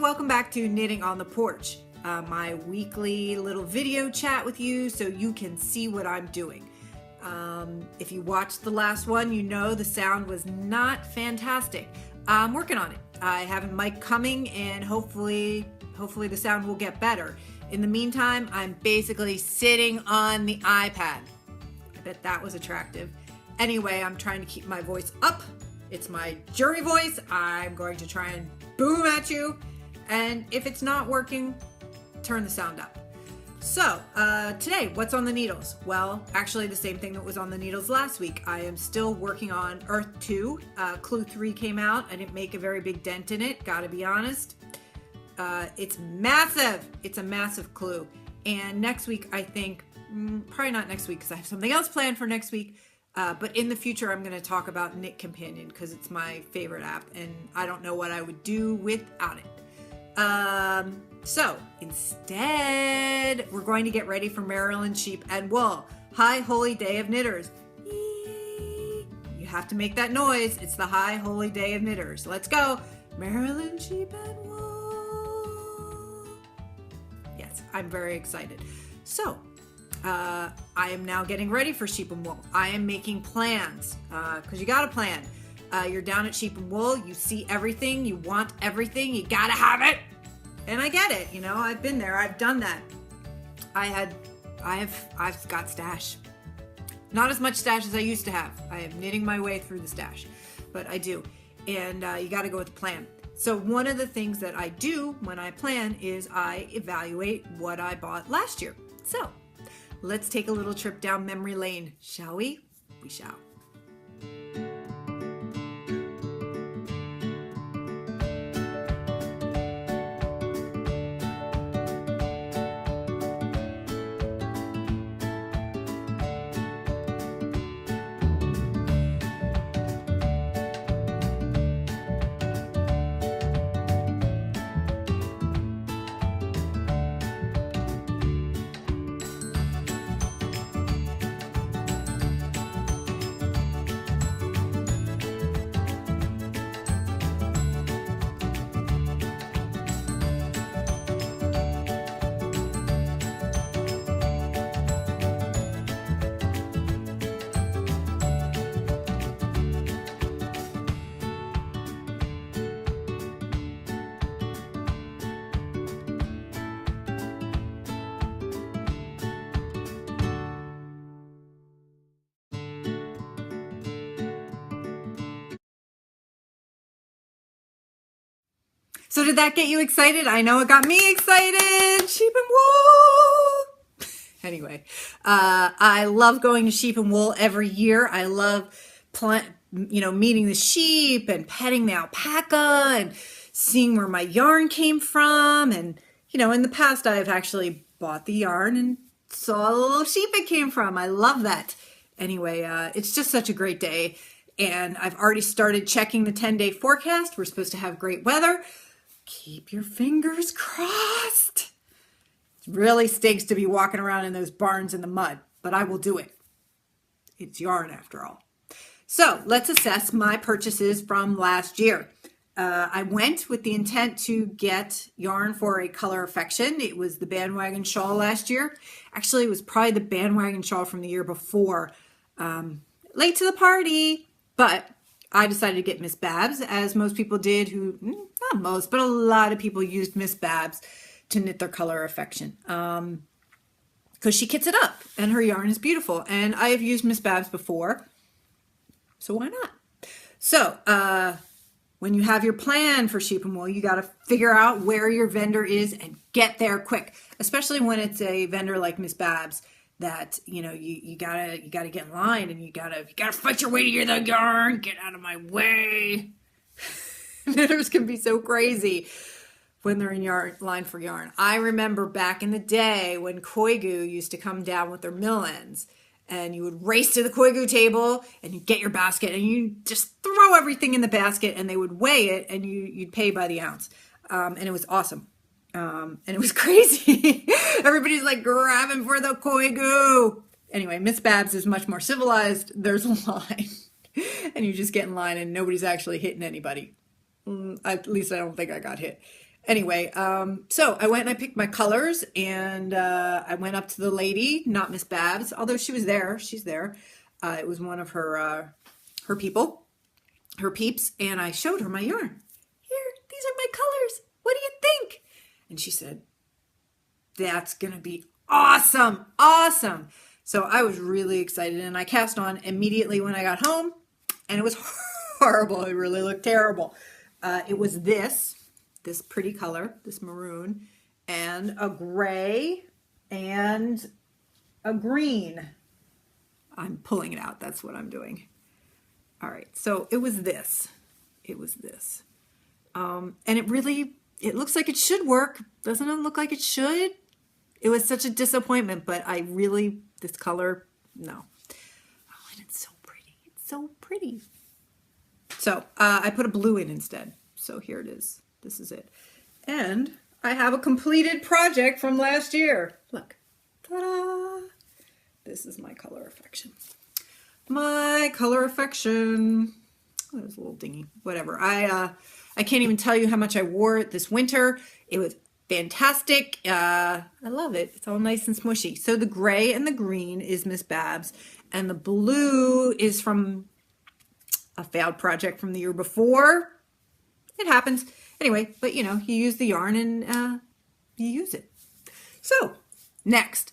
welcome back to Knitting on the Porch, my weekly little video chat with you so you can see what I'm doing. If you watched the last one, you know the sound was not fantastic. I'm working on it. I have a mic coming and hopefully the sound will get better. In the meantime, I'm basically sitting on the iPad. I bet that was attractive. Anyway, I'm trying to keep my voice up. It's my jury voice. I'm going to try and boom at you. And if it's not working, turn the sound up. So today, what's on the needles? Well, actually the same thing that was on the needles last week. I am still working on Earth 2. Clue 3 came out. I didn't make a very big dent in it, gotta be honest. It's massive. It's a massive clue. And next week, I think, probably not next week because I have something else planned for next week. But in the future, I'm going to talk about Knit Companion because it's my favorite app and I don't know what I would do without it. So instead, we're going to get ready for Maryland Sheep and Wool. High Holy Day of Knitters. You have to make that noise. It's the High Holy Day of Knitters. Let's go. Maryland Sheep and Wool. Yes, I'm very excited. So, I am now getting ready for Sheep and Wool. I am making plans because you got to plan. You're down at Sheep and Wool. You see everything. You want everything. You got to have it. And I get it. You know, I've been there. I've done that. I've got stash. Not as much stash as I used to have. I am knitting my way through the stash, but I do. And you got to go with the plan. So one of the things that I do when I plan is I evaluate what I bought last year. So let's take a little trip down memory lane, shall we? We shall. So did that get you excited? I know it got me excited. Sheep and Wool. Anyway, I love going to Sheep and Wool every year. I love, meeting the sheep and petting the alpaca and seeing where my yarn came from. And, in the past, I've actually bought the yarn and saw the little sheep it came from. I love that. Anyway, it's just such a great day. And I've already started checking the 10-day forecast. We're supposed to have great weather. Keep your fingers crossed. It really stinks to be walking around in those barns in the mud, but I will do it. It's yarn after all. So let's assess my purchases from last year. I went with the intent to get yarn for a color affection. It was the bandwagon shawl last year. Actually, it was probably the bandwagon shawl from the year before. Late to the party, but I decided to get Miss Babs, as most people did not most, but a lot of people used Miss Babs to knit their color affection. Because she kits it up and her yarn is beautiful. And I have used Miss Babs before, so why not? So when you have your plan for Sheep and Wool, you got to figure out where your vendor is and get there quick, especially when it's a vendor like Miss Babs. That you gotta get in line and you gotta fight your way to the yarn. Get out of my way. Knitters can be so crazy when they're in line for yarn. I remember back in the day when Koigu used to come down with their mill ends, and you would race to the Koigu table and you get your basket and you just throw everything in the basket and they would weigh it and you'd pay by the ounce, and it was awesome. And it was crazy. Everybody's like grabbing for the Koigu. Anyway, Miss Babs is much more civilized. There's a line and you just get in line and nobody's actually hitting anybody. At least I don't think I got hit. Anyway, so I went and I picked my colors, and I went up to the lady, not Miss Babs, although she was there. She's there. It was one of her people, her peeps, and I showed her my yarn. Here, these are my colors. What do you think? And she said, that's going to be awesome. Awesome. So I was really excited, and I cast on immediately when I got home, and it was horrible. It really looked terrible. It was this pretty color, this maroon, and a gray and a green. I'm pulling it out. That's what I'm doing. All right. So it was this. It was this. And it looks like it should work. Doesn't it look like it should? It was such a disappointment, but this color, no. Oh, and it's so pretty. It's so pretty. So I put a blue in instead. So here it is. This is it. And I have a completed project from last year. Look. Ta-da! This is my color affection. My color affection. Oh, it was a little dingy. Whatever. I can't even tell you how much I wore it this winter. It was fantastic. I love it. It's all nice and smushy. So the gray and the green is Miss Babs, and the blue is from a failed project from the year before. It happens. Anyway, but you use the yarn and you use it. So next,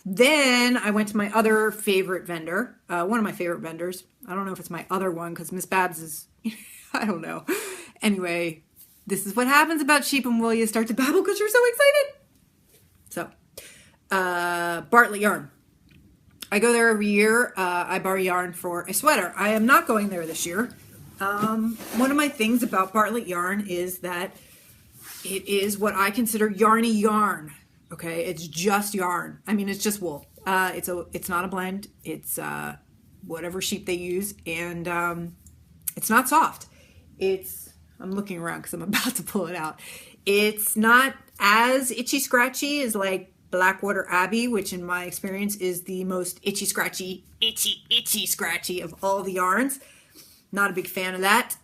then I went to my other favorite vendor, one of my favorite vendors. I don't know if it's my other one because Miss Babs is, I don't know. Anyway, this is what happens about sheep and wool. You start to babble because you're so excited. So, Bartlett Yarn. I go there every year. I borrow yarn for a sweater. I am not going there this year. One of my things about Bartlett Yarn is that it is what I consider yarny yarn. Okay, it's just yarn. I mean, it's just wool. It's not a blend. It's whatever sheep they use, and it's not soft. I'm looking around because I'm about to pull it out. It's not as itchy scratchy as like Blackwater Abbey, which in my experience is the most itchy scratchy of all the yarns. Not a big fan of that.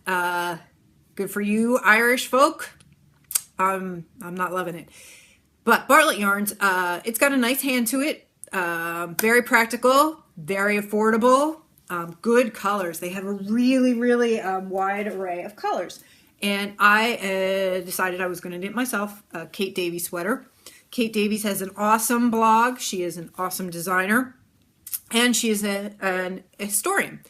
Good for you, Irish folk. I'm not loving it. But Bartlett Yarns, it's got a nice hand to it. Very practical, very affordable, good colors. They have a really, really wide array of colors. And I decided I was going to knit myself a Kate Davies sweater. Kate Davies has an awesome blog. She is an awesome designer. And she is an historian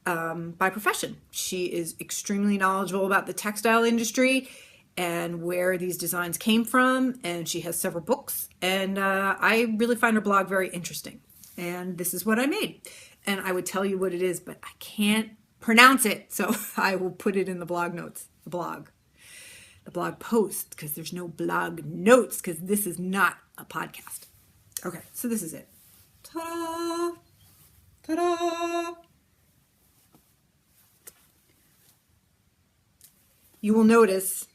by profession. She is extremely knowledgeable about the textile industry and where these designs came from. And she has several books. And I really find her blog very interesting. And this is what I made. And I would tell you what it is, but I can't pronounce it. So I will put it in the blog notes, the blog post, because there's no blog notes, because this is not a podcast. Okay, so this is it. Ta-da! Ta-da! You will notice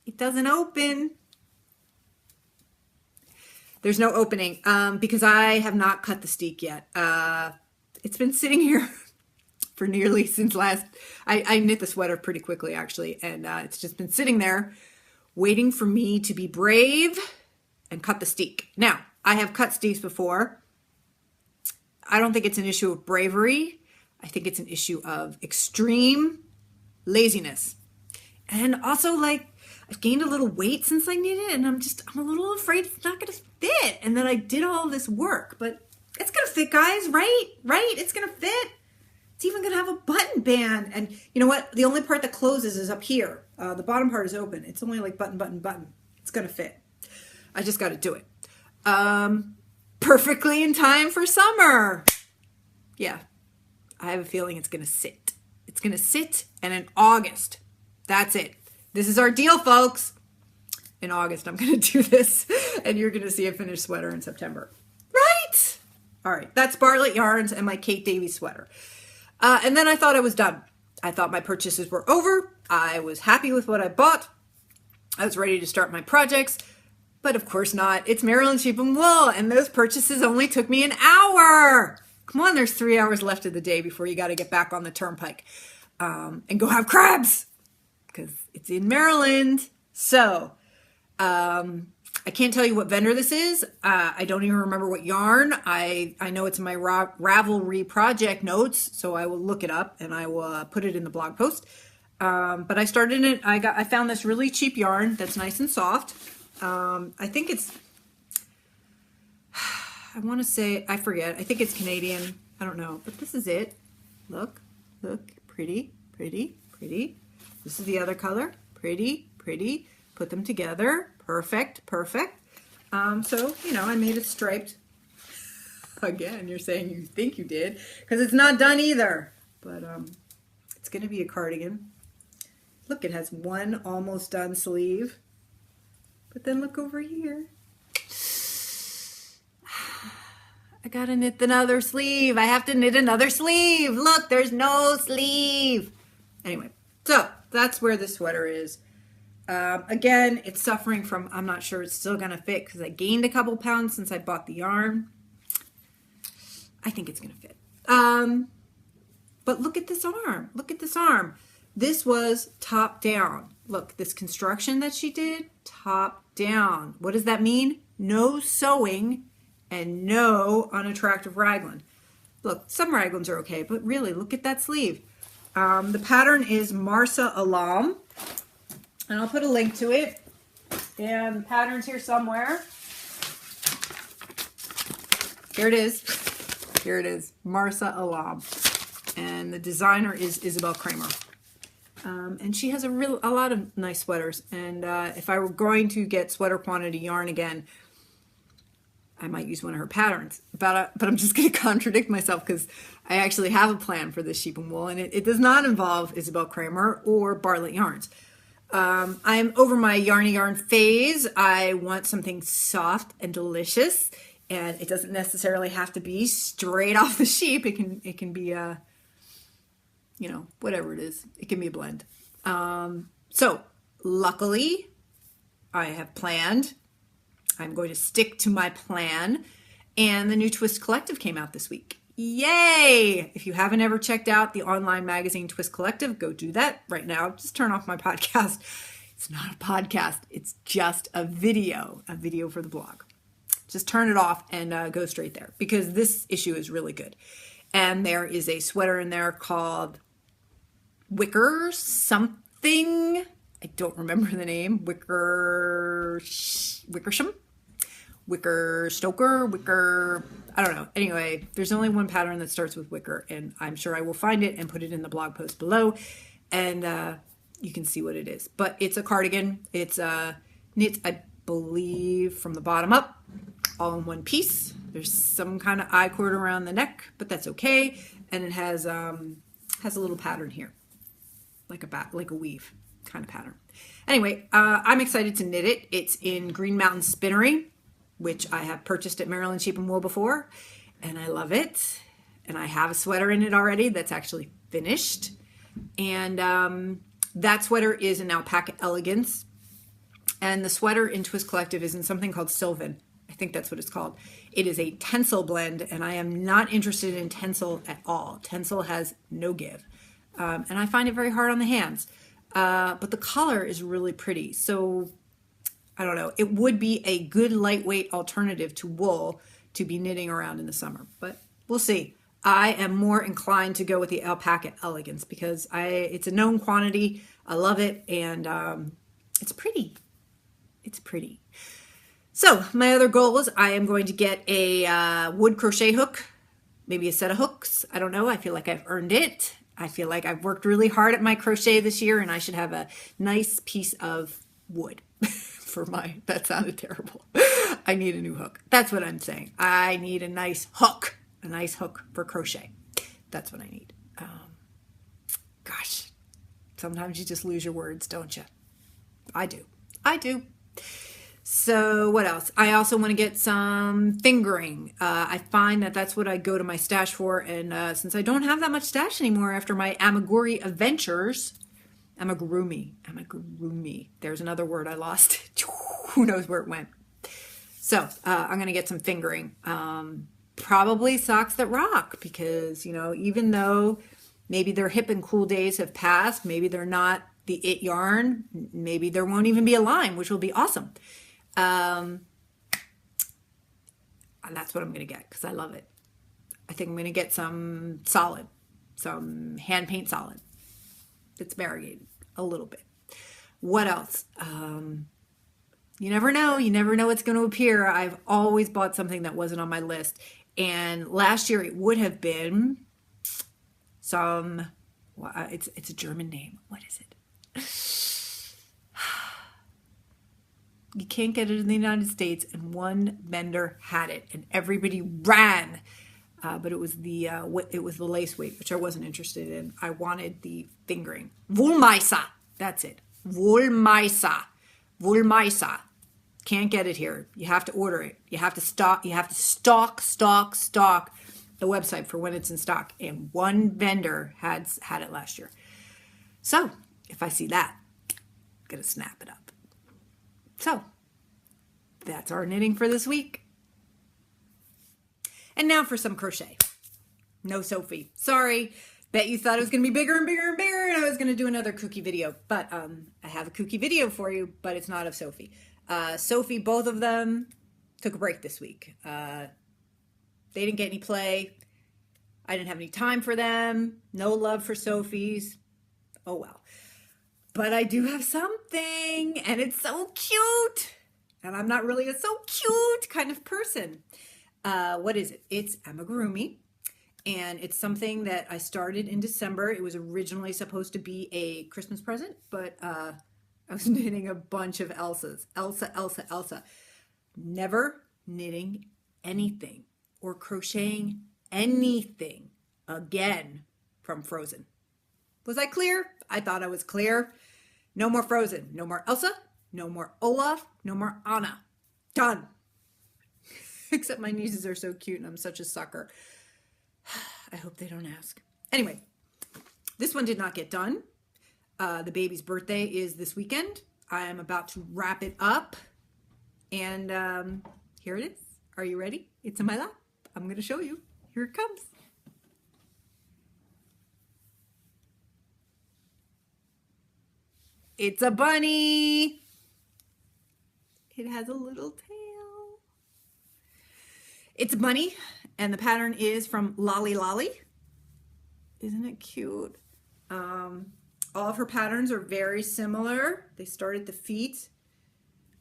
it doesn't open. There's no opening because I have not cut the steek yet. It's been sitting here for nearly since last. I knit the sweater pretty quickly, actually, and it's just been sitting there waiting for me to be brave and cut the steek. Now, I have cut steeks before. I don't think it's an issue of bravery. I think it's an issue of extreme laziness. And also, like, I've gained a little weight since I knit it, and I'm a little afraid it's not going to fit. And then I did all this work, but it's going to fit, guys, right? Right? It's going to fit. It's even going to have a button band. And you know what? The only part that closes is up here. The bottom part is open. It's only like button, button, button. It's going to fit. I just got to do it. Perfectly in time for summer. Yeah. I have a feeling it's going to sit. It's going to sit, and in August, that's it. This is our deal, folks. In August, I'm going to do this, and you're going to see a finished sweater in September. Right? All right. That's Bartlett Yarns and my Kate Davies sweater. And then I thought I was done. I thought my purchases were over. I was happy with what I bought. I was ready to start my projects, but of course not. It's Maryland Sheep and Wool, and those purchases only took me an hour. Come on, there's 3 hours left of the day before you got to get back on the turnpike and go have crabs. because it's in Maryland. So I can't tell you what vendor this is. I don't even remember what yarn. I know it's in my Ravelry project notes, so I will look it up and I will put it in the blog post. But I started it. I found this really cheap yarn that's nice and soft. I think it's, I want to say, I forget. I think it's Canadian. I don't know, but this is it. Look, pretty, pretty, pretty. This is the other color. Pretty, pretty. Put them together. Perfect, perfect. So, you know, I made it striped. Again, you're saying you think you did, because it's not done either. But it's going to be a cardigan. Look, it has one almost done sleeve. But then look over here. I gotta knit another sleeve. I have to knit another sleeve. Look, there's no sleeve. Anyway, so that's where the sweater is. Again, it's suffering from, I'm not sure it's still gonna fit because I gained a couple pounds since I bought the yarn. I think it's gonna fit. But look at this arm. Look at this arm. This was top down. Look, this construction that she did, top down. What does that mean? No sewing and no unattractive raglan. Look, some raglans are okay, but really, look at that sleeve. The pattern is Marsa Alam, and I'll put a link to it. And the pattern's here somewhere. Here it is. Here it is, Marsa Alam. And the designer is Isabel Kramer. And she has a lot of nice sweaters. And if I were going to get sweater quantity yarn again, I might use one of her patterns. But I'm just going to contradict myself because I actually have a plan for this sheep and wool, and it does not involve Isabel Kramer or Bartlett yarns. I'm over my yarny yarn phase. I want something soft and delicious, and it doesn't necessarily have to be straight off the sheep. It can be a, you know, whatever it is. It can be a blend. So luckily, I have planned. I'm going to stick to my plan. And the new Twist Collective came out this week. Yay! If you haven't ever checked out the online magazine Twist Collective, go do that right now. Just turn off my podcast. It's not a podcast. It's just a video for the blog. Just turn it off and go straight there because this issue is really good. And there is a sweater in there called Wicker something. I don't remember the name. Wickersham? Wicker Stoker, Wicker, I don't know. Anyway, there's only one pattern that starts with wicker, and I'm sure I will find it and put it in the blog post below, and you can see what it is. But it's a cardigan. It's knit, I believe, from the bottom up, all in one piece. There's some kind of I-cord around the neck, but that's okay. And it has a little pattern here, like a weave kind of pattern. Anyway, I'm excited to knit it. It's in Green Mountain Spinnery, which I have purchased at Maryland Sheep and Wool before, and I love it. And I have a sweater in it already that's actually finished. And that sweater is an Alpaca Elegance. And the sweater in Twist Collective is in something called Sylvan. I think that's what it's called. It is a tencel blend, and I am not interested in tencel at all. Tencel has no give. And I find it very hard on the hands. But the color is really pretty. So I don't know. It would be a good lightweight alternative to wool to be knitting around in the summer, but we'll see. I am more inclined to go with the Alpaca Elegance because it's a known quantity. I love it, and it's pretty. It's pretty. So my other goal is I am going to get a wood crochet hook, maybe a set of hooks. I don't know. I feel like I've earned it. I feel like I've worked really hard at my crochet this year, and I should have a nice piece of wood. That sounded terrible. I need a new hook. That's what I'm saying. I need a nice hook for crochet. That's what I need. Gosh, sometimes you just lose your words, don't you? I do. So what else? I also want to get some fingering. I find that that's what I go to my stash for. And since I don't have that much stash anymore after my Amaguri adventures, Amagurumi. There's another word I lost. Who knows where it went? So I'm going to get some fingering. Probably socks that rock because, you know, even though maybe their hip and cool days have passed, maybe they're not the It yarn. Maybe there won't even be a line, which will be awesome. And that's what I'm going to get because I love it. I think I'm going to get some solid, some hand paint solid that's variegated a little bit. What else? You never know. You never know what's going to appear. I've always bought something that wasn't on my list. And last year it would have been some, it's a German name. What is it? You can't get it in the United States, and one vendor had it, and everybody ran. But it was the lace weight, which I wasn't interested in. I wanted the fingering. Wollmeister. That's it. Wollmeister. Wollmeister. Can't get it here. You have to order it. You have to stock. You have to stock the website for when it's in stock. And one vendor had it last year. So if I see that, I'm gonna snap it up. So that's our knitting for this week. And now for some crochet. No Sophie. Sorry. Bet you thought it was going to be bigger and bigger and bigger and I was going to do another cookie video. But I have a cookie video for you, but it's not of Sophie. Sophie, both of them took a break this week. They didn't get any play. I didn't have any time for them. No love for Sophie's. Oh well. But I do have something and it's so cute. And I'm not really a so cute kind of person. What is it? It's amigurumi, and it's something that I started in December. It was originally supposed to be a Christmas present, but I was knitting a bunch of Elsas. Elsa. Never knitting anything or crocheting anything again from Frozen. Was I clear? I thought I was clear. No more Frozen. No more Elsa. No more Olaf. No more Anna. Done. Except my nieces are so cute and I'm such a sucker. I hope they don't ask. Anyway, this one did not get done. The baby's birthday is this weekend. I am about to wrap it up. And here it is. Are you ready? It's in my lap. I'm going to show you. Here it comes. It's a bunny. It has a little tail. It's a bunny, and the pattern is from Lolly Lolly. Isn't it cute? All of her patterns are very similar. They start at the feet.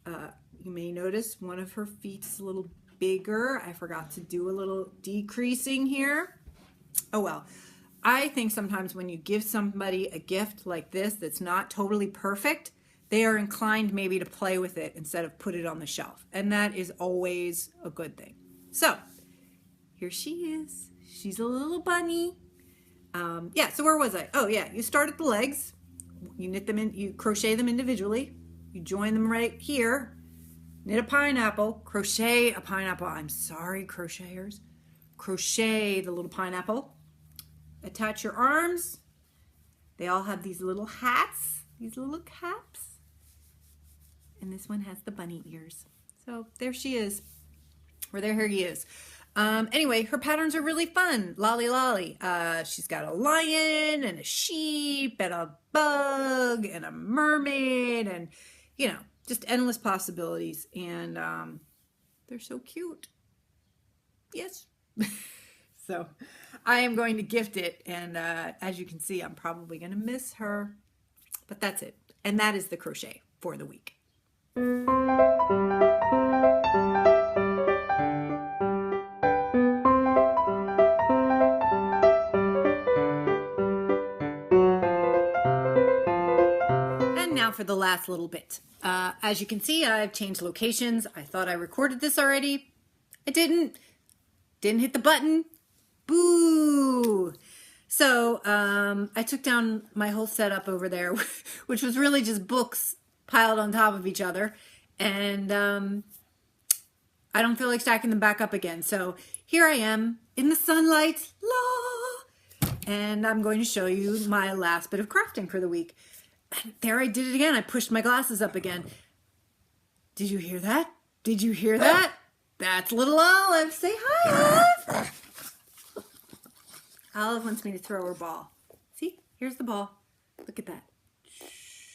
You may notice one of her feet is a little bigger. I forgot to do a little decreasing here. Oh well. I think sometimes when you give somebody a gift like this that's not totally perfect, they are inclined maybe to play with it instead of put it on the shelf. And that is always a good thing. So here she is. She's a little bunny. Yeah, so where was I? Oh yeah, you start at the legs. You knit them in, you crochet them individually. You join them right here. Knit a pineapple, crochet a pineapple. I'm sorry, crocheters. Crochet the little pineapple. Attach your arms. They all have these little hats, these little caps. And this one has the bunny ears. So there she is. Or there he is. Anyway, her patterns are really fun. Lolly Lolly. She's got a lion and a sheep and a bug and a mermaid and, you know, just endless possibilities. And they're so cute. Yes. So I am going to gift it. And as you can see, I'm probably going to miss her. But that's it. And that is the crochet for the week. For the last little bit. As you can see, I've changed locations. I thought I recorded this already. I didn't. Didn't hit the button. Boo! So I took down my whole setup over there, which was really just books piled on top of each other. And I don't feel like stacking them back up again. So here I am in the sunlight. La! And I'm going to show you my last bit of crafting for the week. And there I did it again. I pushed my glasses up again. Did you hear that? Did you hear that? That's little Olive. Say hi, Olive. Olive wants me to throw her ball. See? Here's the ball. Look at that. Shh.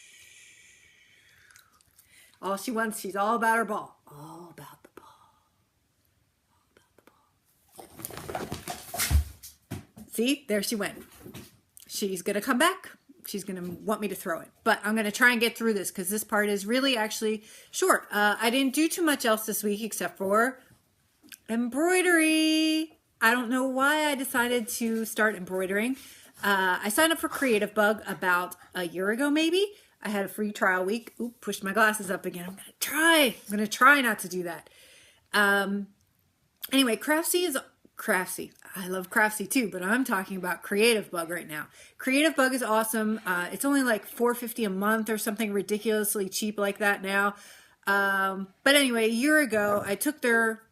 All she wants, she's all about her ball. All about the ball. See, there she went. She's going to come back. She's going to want me to throw it. But I'm going to try and get through this because this part is really actually short. I didn't do too much else this week except for embroidery. I don't know why I decided to start embroidering. I signed up for Creative Bug about a year ago, maybe. I had a free trial week. Oop, pushed my glasses up again. I'm going to try not to do that. Anyway, Craftsy is Craftsy. I love Craftsy too, but I'm talking about Creative Bug right now. Creative Bug is awesome. It's only like $4.50 a month or something ridiculously cheap like that now. But anyway, a year ago, I took their...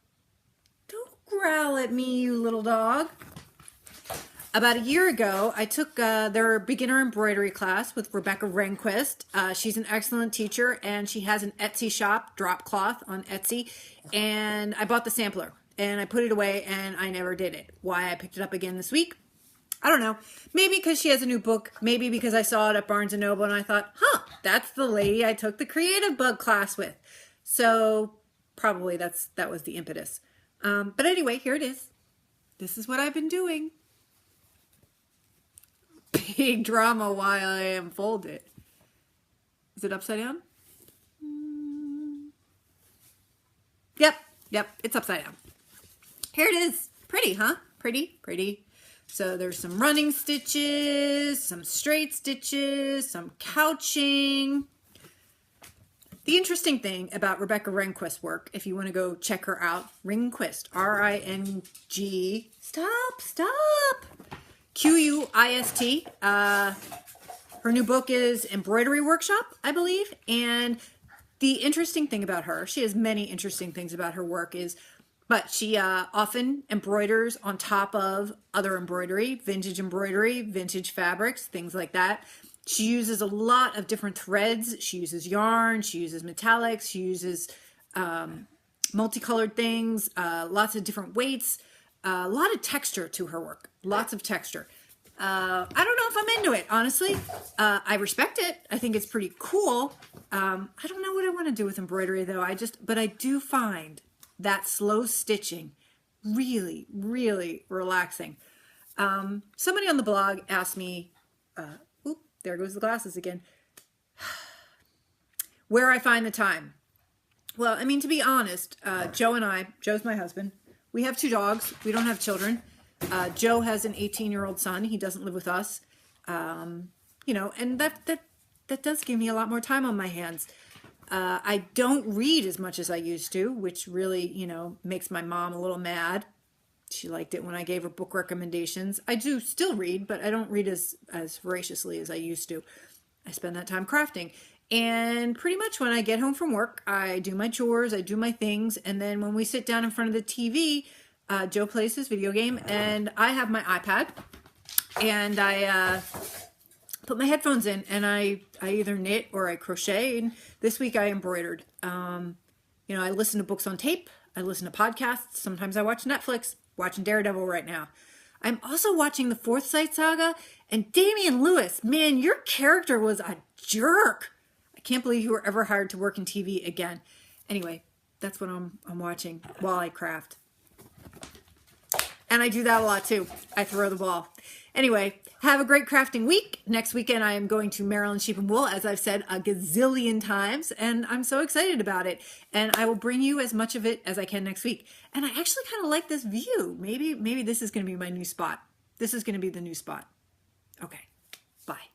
Don't growl at me, you little dog. About a year ago, I took their beginner embroidery class with Rebecca Rehnquist. She's an excellent teacher, and she has an Etsy shop, Drop Cloth, on Etsy. And I bought the sampler, and I put it away, and I never did it. Why I picked it up again this week? I don't know. Maybe because she has a new book. Maybe because I saw it at Barnes & Noble, and I thought, that's the lady I took the Creative Bug class with. So probably that was the impetus. But anyway, here it is. This is what I've been doing. Big drama while I unfold it. Is it upside down? Yep, it's upside down. Here it is. Pretty, huh? Pretty. So there's some running stitches, some straight stitches, some couching. The interesting thing about Rebecca Rehnquist's work, if you want to go check her out, Rehnquist, R-I-N-G, stop. Q-U-I-S-T. Her new book is Embroidery Workshop, I believe. And the interesting thing about her, she has many interesting things about her work, but she often embroiders on top of other embroidery, vintage fabrics, things like that. She uses a lot of different threads. She uses yarn, she uses metallics, she uses multicolored things, lots of different weights. A lot of texture to her work. Lots of texture. I don't know if I'm into it, honestly. I respect it. I think it's pretty cool. I don't know what I want to do with embroidery, though. But I do find that slow stitching really, really relaxing. Somebody on the blog asked me, there goes the glasses again, where I find the time. Well, I mean, to be honest, Joe's my husband. We have 2 dogs. We don't have children. Joe has an 18-year-old son. He doesn't live with us. And that does give me a lot more time on my hands. I don't read as much as I used to, which really, makes my mom a little mad. She liked it when I gave her book recommendations. I do still read, but I don't read as voraciously as I used to. I spend that time crafting. And pretty much when I get home from work, I do my chores, I do my things, and then when we sit down in front of the TV, Joe plays his video game, and I have my iPad, and I put my headphones in, and I either knit or I crochet, and this week I embroidered. I listen to books on tape, I listen to podcasts, sometimes I watch Netflix, watching Daredevil right now. I'm also watching the Fourth Sight Saga, and Damian Lewis, man, your character was a jerk. I can't believe you were ever hired to work in TV again. Anyway, that's what I'm watching while I craft. And I do that a lot too. I throw the ball. Anyway, have a great crafting week. Next weekend I am going to Maryland Sheep and Wool, as I've said a gazillion times, and I'm so excited about it. And I will bring you as much of it as I can next week. And I actually kind of like this view. Maybe this is going to be my new spot. This is going to be the new spot. Okay, bye.